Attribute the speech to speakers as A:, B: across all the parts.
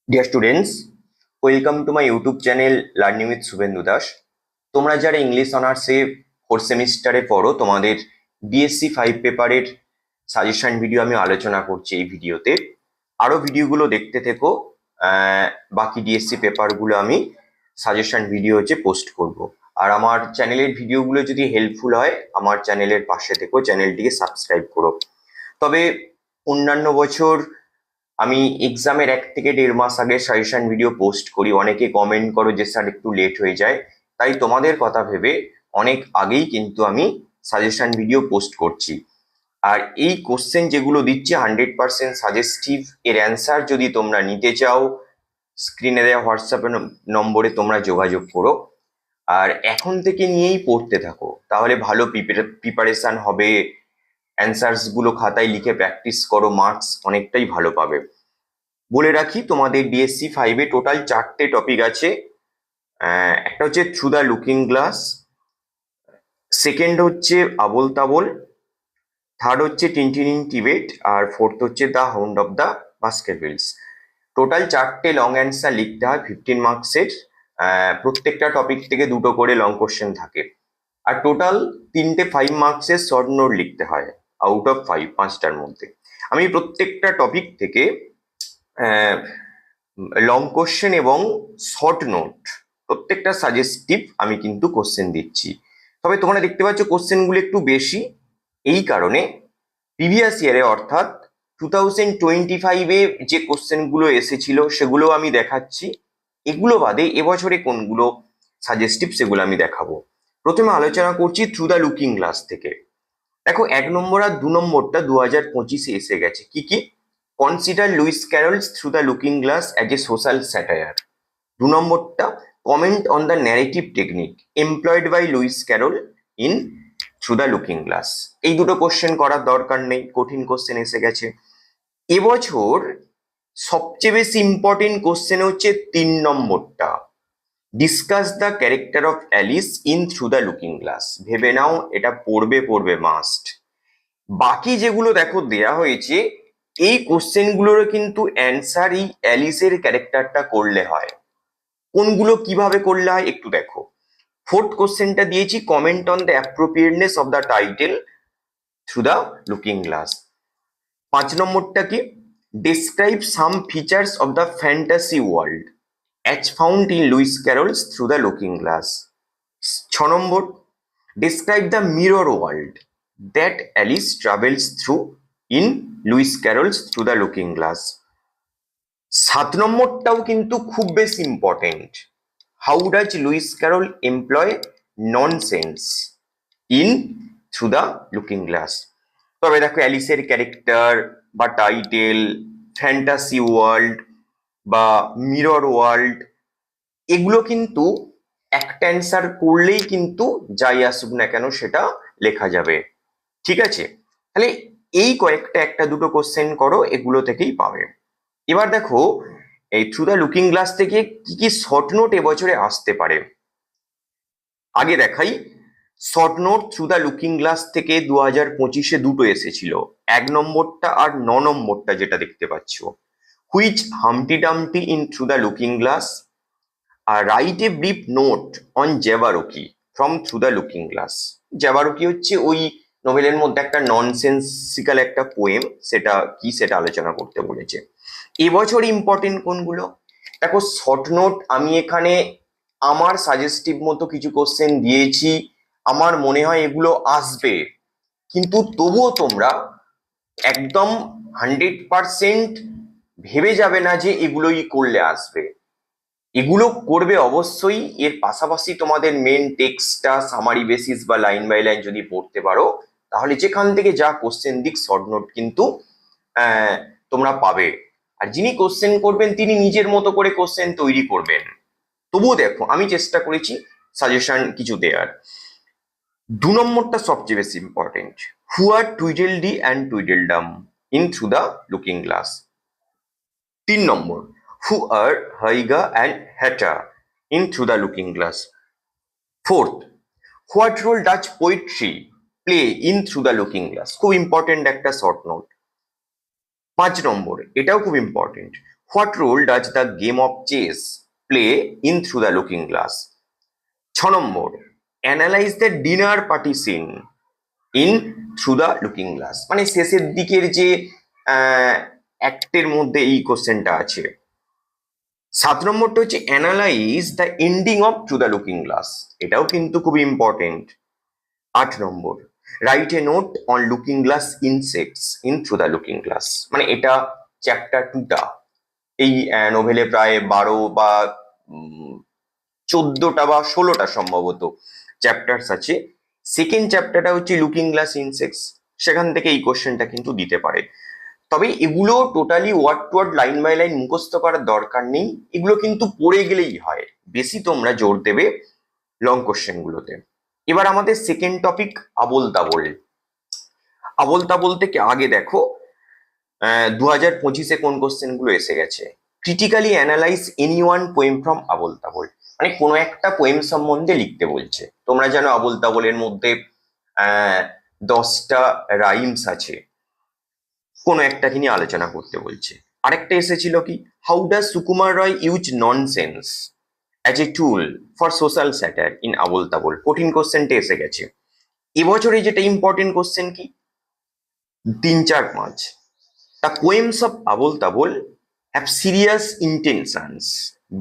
A: Dear students, welcome to my YouTube channel learning with Suvendu Das. তোমরা যারা English অনার্সে fourth সেমিস্টারে পড়ো, তোমাদের ডিএসসি 5 পেপারের সাজেশন ভিডিও আমি আলোচনা করছি এই ভিডিওতে। আরো ভিডিওগুলো দেখতে থেকো। বাকি ডিএসসি পেপারগুলো আমি সাজেশন ভিডিও পোস্ট করব। আর আমার চ্যানেলের ভিডিওগুলো যদি হেল্পফুল হয়, আমার চ্যানেলের পাশে থেকো, চ্যানেলটিকে সাবস্ক্রাইব করো। তবে অন্যান্য বছর আমি এক্সামের 1 থেকে 1.5 মাস আগে সাজেশন ভিডিও পোস্ট করি। অনেকে কমেন্ট করো যে স্যার একটু লেট হয়ে যায়, তাই তোমাদের কথা ভেবে অনেক আগেই কিন্তু আমি সাজেশন ভিডিও পোস্ট করছি। আর এই কোশ্চেন যেগুলো দিচ্ছি 100% সাজেস্টিভ, এর অ্যান্সার যদি তোমরা নিতে চাও, স্ক্রিনে দেওয়া হোয়াটসঅ্যাপ নম্বরে তোমরা যোগাযোগ করো। আর এখন থেকে নিয়েই পড়তে থাকো, তাহলে ভালো প্রিপারেশন হবে। অ্যান্সার্স গুলো খাতায় লিখে প্র্যাকটিস করো, মার্কস অনেকটাই ভালো পাবে। বলে রাখি, তোমাদের ডিএসসি 5-এ টোটাল 4টে টপিক আছে। একটা হচ্ছে through the looking glass, second হচ্ছে আবোল তাবোল, থার্ড হচ্ছে টিনটিনিং টিবেট, আর ফোর্থ হচ্ছে the hound of the Baskervilles. Total 4টে লং অ্যান্সার লিখতে হয় 15 মার্কসের। প্রত্যেকটা টপিক থেকে 2টো করে লং কোশ্চেন থাকে। আর টোটাল 3টে 5 মার্কসের শর্ট নোট লিখতে হয় আউট অফ 5টার মধ্যে। আমি প্রত্যেকটা টপিক থেকে লং কোশ্চেন এবং শর্ট নোট, প্রত্যেকটা সাজেস্টিভ আমি কিন্তু কোশ্চেন দিচ্ছি। তবে তোমরা দেখতে পাচ্ছ কোশ্চেনগুলো একটু বেশি, এই কারণে প্রিভিয়াস ইয়ারে অর্থাৎ 2025-এ যে কোশ্চেনগুলো এসেছিল সেগুলো আমি দেখাচ্ছি। এগুলো বাদে এবছরে কোনগুলো সাজেস্টিভ সেগুলো আমি দেখাবো। প্রথমে আলোচনা করছি থ্রু দ্য লুকিং গ্লাস থেকে। দেখো, 1 নম্বর আর 2 নম্বরটা 2025-এ এসে গেছে। কি কি? Consider Lewis Carroll's through the looking glass as a social satire. 2 নম্বরটা, comment on the narrative technique employed by Lewis Carroll in through the looking glass. এই দুটো কোশ্চেন করার দরকার নেই, কঠিন কোশ্চেন এসে গেছে। এবছর সবচেয়ে বেশি ইম্পর্টেন্ট কোশ্চেন হচ্ছে 3 নম্বরটা, discuss the character of Alice in through the looking glass. ভেবে নাও, এটা পড়বে মাস্ট। বাকি যেগুলো দেখো দেয়া হয়েছে, এই কোশ্চেনগুলোর কিন্তু অ্যান্সার এই অ্যালিসের ক্যারেক্টারটা করলে হয়। কোনগুলো কিভাবে করলে হয় একটু দেখো। ফোর্থ কোশ্চেনটা দিয়েছি, comment on the appropriateness of the title through the looking glass. 5 নম্বরটা কি? Describe some features of the fantasy world as found in Lewis Carroll's through the looking glass. 6 number, describe the mirror world that Alice travels through in Lewis Carroll's through the looking glass. 7 নম্বরটাও কিন্তু খুব বেশি important, how does Lewis Carroll employ nonsense in through the looking glass. তবে দেখো, অ্যালিসের character বা title, fantasy world বা mirror world, এগুলো কিন্তু একটা অ্যান্সার করলেই কিন্তু যাই আসুক না কেন সেটা লেখা যাবে। ঠিক আছে, তাহলে এই কয়েকটা একটা দুটো কোশ্চেন করো, এগুলো থেকেই পাবে। এবার দেখো, এই থ্রু দ্য লুকিং গ্লাস থেকে কি কি শর্ট নোট এবছরে আসতে পারে। আগে দেখাই, short note through the looking glass থেকে 2025-এ 2টো এসেছিল। 1 নম্বরটা আর 9 নম্বরটা যেটা দেখতে পাচ্ছ। Which Humpty Dumpty in through the looking glass, আর write a brief note on Jabberwocky from through the looking glass. Jabberwocky হচ্ছে ওই নোভেলের মধ্যে একটা ননসেন্সিক্যাল একটা পোয়েম, সেটা কি সেটা আলোচনা করতে বলেছে। এবছর ইম্পর্টেন্ট কোনগুলো দেখো। শর্ট নোট আমি এখানে আমার সাজেস্টিভ মতো কিছু কোশ্চেন দিয়েছি, আমার মনে হয় এগুলো আসবে, কিন্তু তবুও তোমরা একদম 100% ভেবে যাবে না যে এগুলোই করলে আসবে। এগুলো করবে অবশ্যই। এর পাশাপাশি তোমাদের মেন টেক্সটটা সামারি বেসিস বা লাইন বাই লাইন যদি পড়তে পারো, তাহলে যেখান থেকে যা কোশ্চেন দিক শর্ট নোট কিন্তু তোমরা পাবে। আর যিনি কোশ্চেন করবেন তিনি নিজের মতো করে কোশ্চেন তৈরি করবেন। তবুও দেখো, আমি চেষ্টা করেছি সাজেশন কিছু দেওয়ার। 2 নম্বরটা সবচেয়ে বেশি important, who are Tweedledee and Tweedledum in through the looking glass. 3 number, who are Haigha and Hatta in through the looking glass. Fourth, what role does poetry play in through the looking glass. খুব important একটা short note. 5 number, এটাও খুব important, what role does the game of chess play in through the looking glass? 6 number, analyse the dinner party scene in through the looking glass. মানে শেষের দিকের যে অ্যাক্টের মধ্যে এই কোশ্চেনটা আছে। 7 নম্বরটা হচ্ছে analyse the ending of through the looking glass, এটাও কিন্তু খুবই important. 8 number, write a note on looking glass insects in through the looking glass. মানে এটা চ্যাপ্টার 2টা, এই নোভেলে প্রায় 12 বা 14টা বা 16টা সম্ভবত চ্যাপ্টার্স আছে। সেকেন্ড চ্যাপ্টারটা হচ্ছে লুকিং গ্লাস ইনসেক্টস, সেখান থেকে এই কোশ্চেনটা কিন্তু দিতে পারে। তবে এগুলো totally word to word line by line মুখস্থ করার দরকার নেই, এগুলো কিন্তু পড়ে গেলেই হয়, বেশি তোমরা জোর দেবে লং কোশ্চেন গুলোতে। এবার আমাদের সেকেন্ড টপিক আবোল তাবোল। আবোল তাবোল থেকে আগে দেখো 2025-এ কোন কোশ্চেন গুলো এসে গেছে। Critically analyse any one poem from Abol Tabol, মানে কোনো একটা পোয়েম সম্বন্ধে লিখতে বলছে। তোমরা জানো আবোল তাবোলের মধ্যে 10টা রাইমস আছে, কোনো একটাকে নিয়ে আলোচনা করতে বলছে। আরেকটা এসেছিল কি, how does Sukumar Ray use nonsense as a tool for social satire in Abol Tabol. কঠিন কোশ্চেনটা এসে গেছে। এবছরে যেটা ইম্পর্টেন্ট কোশ্চেন কি, 3, 4, 5, the poems of Abol Tabol have serious intentions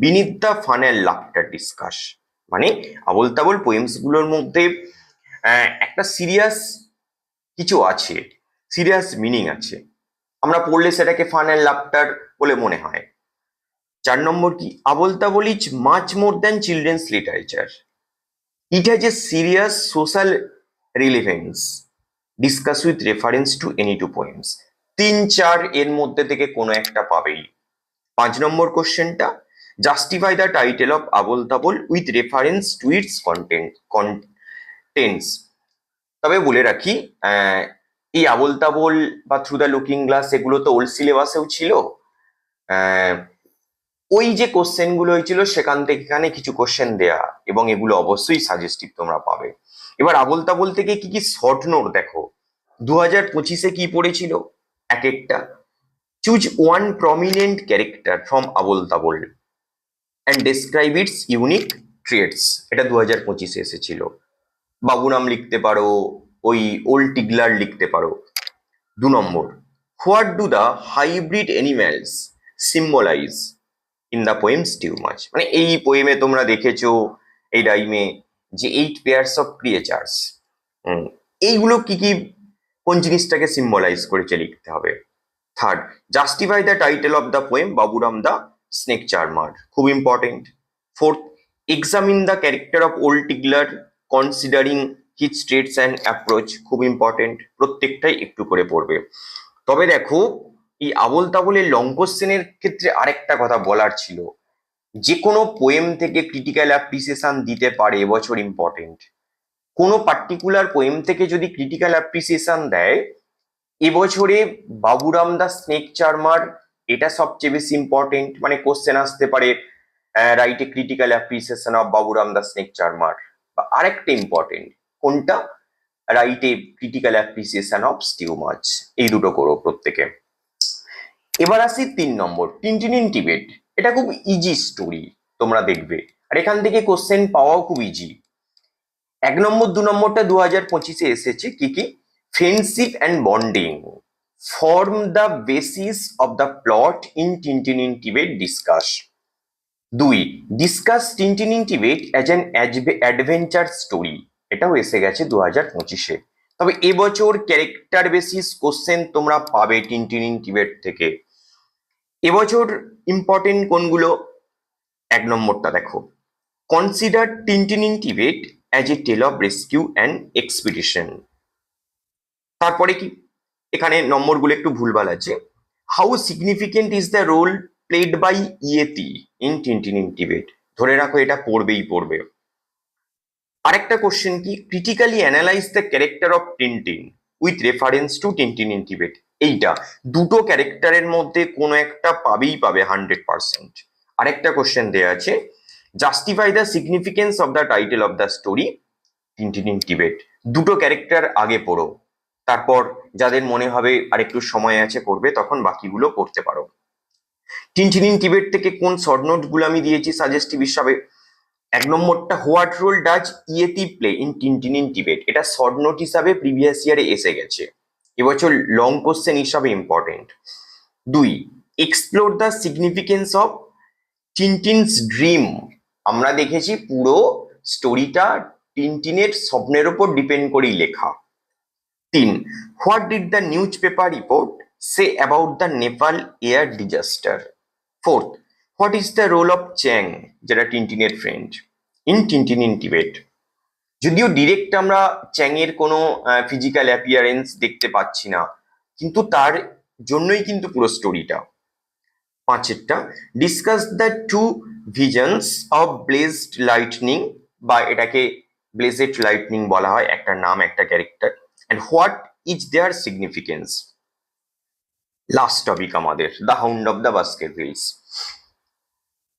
A: beneath the fun and laughter discuss. মানে আবোল তাবোল পোয়েমস গুলোর মধ্যে একটা সিরিয়াস কিছু আছে, সিরিয়াস মিনিং আছে, আমরা পড়লে সেটাকে ফান অ্যান্ড লাফটার বলে মনে হয়। 4 নম্বর কি, Abol Tabol is much more than children's literature, it has a serious social relevance, discuss with reference to any 2 poems. 3, 4 এর মধ্যে থেকে কোনো একটা পাবেই। 5 নম্বর কোশ্চেনটা, justify the title of Abol Tabol with reference to its contents. তবে বলে রাখি, এই আবোল তাবোল বা থ্রু দ্য লুকিং গ্লাস এগুলো তো ওল্ড সিলেবাসেও ছিল। ওই যে কোশ্চেন গুলো হয়েছিল সেখান থেকে এখানে কিছু কোশ্চেন দেয়া, এবং এগুলো অবশ্যই সাজেস্টিভ তোমরা পাবে। এবার আবোল তাবোল থেকে কি কি শর্ট নোট দেখো। 2025-এ কি পড়েছিল এক একটা, choose one prominent character from Abol Tabol and describe it's unique traits, এটা 2025-এ এসেছিল। বাবুরাম লিখতে পারো, ওই ওল্ড টিগলার লিখতে পারো। 2 number, what do the hybrid animals symbolise in the poems stew much. মানে এই পোয়েমে তোমরা দেখেছো এই রাইমে যে 8 পেয়ার্স অফ ক্রিয়েচার্স, এইগুলো কি কি কোন জিনিসটাকে সিম্বলাইজ করেছে লিখতে হবে। 3rd, justify the title of the poem Baburam the snake charmer, খুব important. 4th, examine the character of old Tigler considering his traits and approach, খুব ইম্পর্টেন্ট, প্রত্যেকটাই একটু করে পড়বে। তবে দেখো এই আবোল তাবোলের লং কোশ্চেনের ক্ষেত্রে আরেকটা কথা বলার ছিল, যে কোনো পোয়েম থেকে ক্রিটিক্যাল অ্যাপ্রিসিয়েশন দিতে পারে এবছর, ইম্পর্টেন্ট। কোনো পার্টিকুলার পোয়েম থেকে যদি ক্রিটিক্যাল অ্যাপ্রিসিয়েশন দেয় এবছরে বাবুরাম দা স্নেক চার্মার, এটা সবচেয়ে বেশি ইম্পর্টেন্ট। মানে কোশ্চেন আসতে পারে write a critical appreciation of Baburam the snake charmer, বা আরেকটা ইম্পর্টেন্ট কোনটা, write a critical appreciation of stew much. এই দুটো করো প্রত্যেকে। এবার আসি 3 নম্বর, টিনটিন টিবেট। এটা খুব ইজি স্টোরি, তোমরা দেখবে, আর এখান থেকে কোশ্চেন পাওয়াও খুব ইজি। 1 নম্বর 2 নম্বরটা 2025-এ এসেছে কি কি, friendship and bonding form the basis of the plot in Tintin Tibet discuss. 2, discuss Tintin Tibet as an adventure story, এটাও এসে গেছে 2025-এ। তবে এবছর ক্যারেক্টার বেসিস কোশ্চেন তোমরা পাবে টিনটিন টিবেট থেকে। এবছর ইম্পর্টেন্ট কোনগুলো, 1 নম্বরটা দেখো, consider Tintin Tibet as a tale of rescue and expedition. তারপরে কি, এখানে নম্বরগুলো একটু ভুলভাল আছে। How significant is the role played by yeti in Tintin Tibet, ধরে রাখো এটা পড়বেই পড়বে। আরেকটা কোশ্চেন কি, critically analyse the character of Tintin with reference to Tintin Tibet. এইটা দুটো ক্যারেক্টারের মধ্যে কোনো একটা পাবেই পাবে 100%। আরেকটা কোশ্চেন দেওয়া আছে, justify the significance of the title of the story Tintin Tibet. দুটো ক্যারেক্টার আগে পড়ো, তারপর যাদের মনে হবে আরেকটু সময় আছে করবে, তখন বাকিগুলো করতে পারো। টিনটিন ইন টিবেট থেকে কোন শর্ট নোট গুলো আমি দিয়েছি সাজেস্টিভ হিসাবে? 1 নম্বরটা, what role does yeti play in Tintin in Tibet, এটা শর্ট নোট হিসাবে প্রিভিয়াস ইয়ারে এসে গেছে, এবছর লং কোশ্চেন হিসাবে important. 2, explore the significance of Tintin's dream, আমরা দেখেছি পুরো স্টোরিটা টিনটিনের স্বপ্নের উপর ডিপেন্ড করেই লেখা। 3, what did the newspaper report say about the Nepal air disaster. 4, what is the role of Chang, যেটা টিনটিনের friend, in Tintin in Tibet. যদিও ডিরেক্ট আমরা চ্যাংয়ের কোনো ফিজিক্যাল অ্যাপিয়ারেন্স দেখতে পাচ্ছি না, কিন্তু তার জন্যই কিন্তু পুরো স্টোরিটা। 5এরটা, discuss the two visions of blessed lightning, বা এটাকে ব্লেজেড লাইটনিং বলা হয়, একটা নাম একটা character, and what is their significance. Last topic আমাদের the hound of the Baskervilles,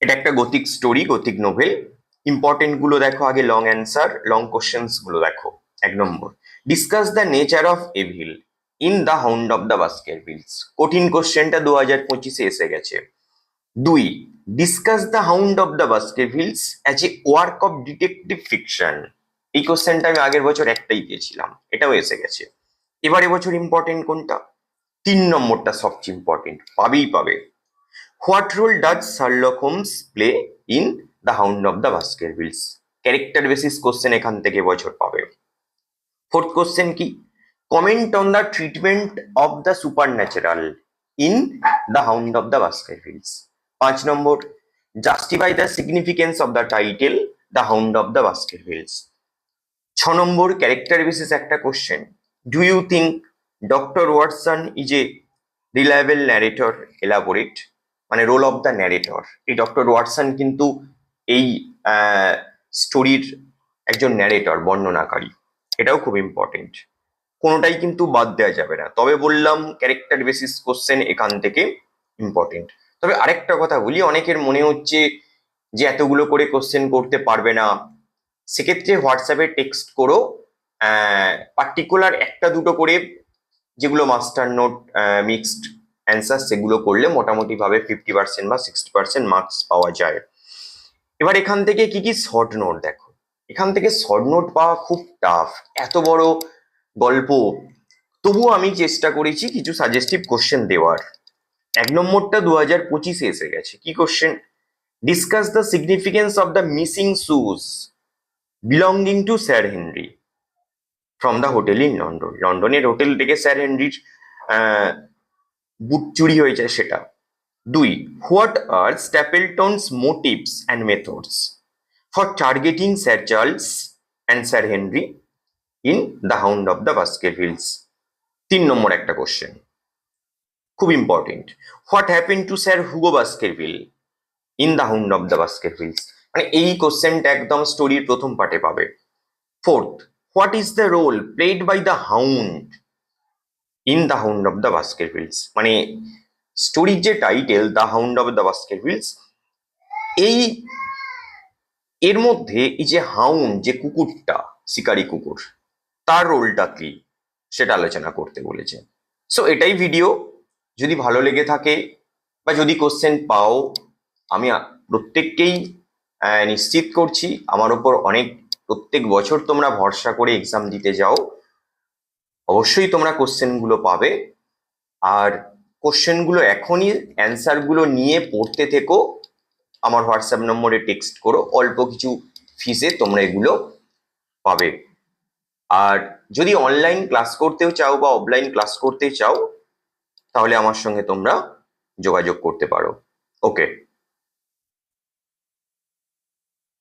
A: এটা একটা gothic story, gothic novel. Important গুলো দেখো আগে, লং অ্যান্সার, লং কোশ্চেন্স গুলো দেখো। 1 number, discuss the nature of evil in the hound of the Baskervilles, কঠিন কোশ্চেনটা 2025-এ এসে গেছে। 2, discuss the hound of the Baskervilles as a work of detective fiction, এই কোশ্চেনটা আমি আগের বছর একটাই দিয়েছিলাম, এটাও এসে গেছে। এবার এবছর ইম্পর্টেন্ট কোনটা? 3 নম্বরটা সবচেয়ে ইম্পর্টেন্ট, পাবেই পাবে। What role does Sherlock Holmes play in the hound of the Baskervilles, character basis question এখান থেকে বছর পাবে। 4th কোশ্চেন কি? Comment on the treatment of the supernatural in the hound of the Baskervilles. 5 number, justify the significance of the title the hound of the Baskervilles. 6 number, character basis একটা question, do you think doctor Watson is a reliable narrator, elaborate, মানে role of the narrator, এই doctor Watson কিন্তু এই স্টোরির একজন narrator, বর্ণনাকারী, এটাও খুব ইম্পর্টেন্ট, কোনোটাই কিন্তু বাদ দেওয়া যাবে না। তবে বললাম ক্যারেক্টার বেসিস কোশ্চেন এখান থেকে ইম্পর্টেন্ট। তবে আরেকটা কথা বলি, অনেকের মনে হচ্ছে যে এতগুলো করে কোশ্চেন করতে পারবে না, সেক্ষেত্রে হোয়াটসঅ্যাপে টেক্সট করো, পার্টিকুলার একটা দুটো করে যেগুলো মাস্টার নোট মিক্সড অ্যান্সার, সেগুলো করলে মোটামুটি ভাবে 50% বা 60% মার্কস পাওয়া যায়। এবার এখান থেকে কি কি শর্ট নোট দেখো, এখান থেকে শর্ট নোট পাওয়া খুব টাফ, এত বড় গল্প, তবুও আমি চেষ্টা করেছি কিছু সাজেস্টিভ কোশ্চেন দেওয়ার। 1 নম্বরটা 2025-এ এসে গেছে, কি question? Discuss the significance of the missing shoes belonging to sir Henry from the hotel in London, লন্ডনের হোটেল থেকে স্যার হেনরির বুট চুরি হয়েছে সেটা। 2, what are Stapleton's motives and methods for targeting sir Charles and sir Henry in the hound of the Baskervilles. 3 number একটা question, খুব important, what happen to sir Hugo Baskerville in the hound of the Baskervilles, মানে এই কোশ্চেনটা একদম স্টোরির প্রথম পার্টে পাবে। 4th, what is the role played by the hound in the hound of the Baskervilles, মানে স্টোরির যে title the hound of the Baskervilles, এই এর মধ্যে এই যে হাউন্ড, যে কুকুরটা, শিকারী কুকুর, তার রোলটা কি সেটা আলোচনা করতে বলেছে। সো এটাই ভিডিও, যদি ভালো লেগে থাকে বা যদি কোশ্চেন পাও, আমি প্রত্যেককেই নিশ্চিত করছি আমার উপর অনেক, প্রত্যেক বছর তোমরা ভরসা করে এক্সাম দিতে যাও, অবশ্যই তোমরা কোশ্চেনগুলো পাবে। আর কোশ্চেনগুলো এখনই অ্যান্সারগুলো নিয়ে পড়তে থেকো, আমার হোয়াটসঅ্যাপ নম্বরে টেক্সট করো, অল্প কিছু ফিসে তোমরা এগুলো পাবে। আর যদি অনলাইন ক্লাস করতেও চাও বা অফলাইন ক্লাস করতে চাও, তাহলে আমার সঙ্গে তোমরা যোগাযোগ করতে পারো। ওকে।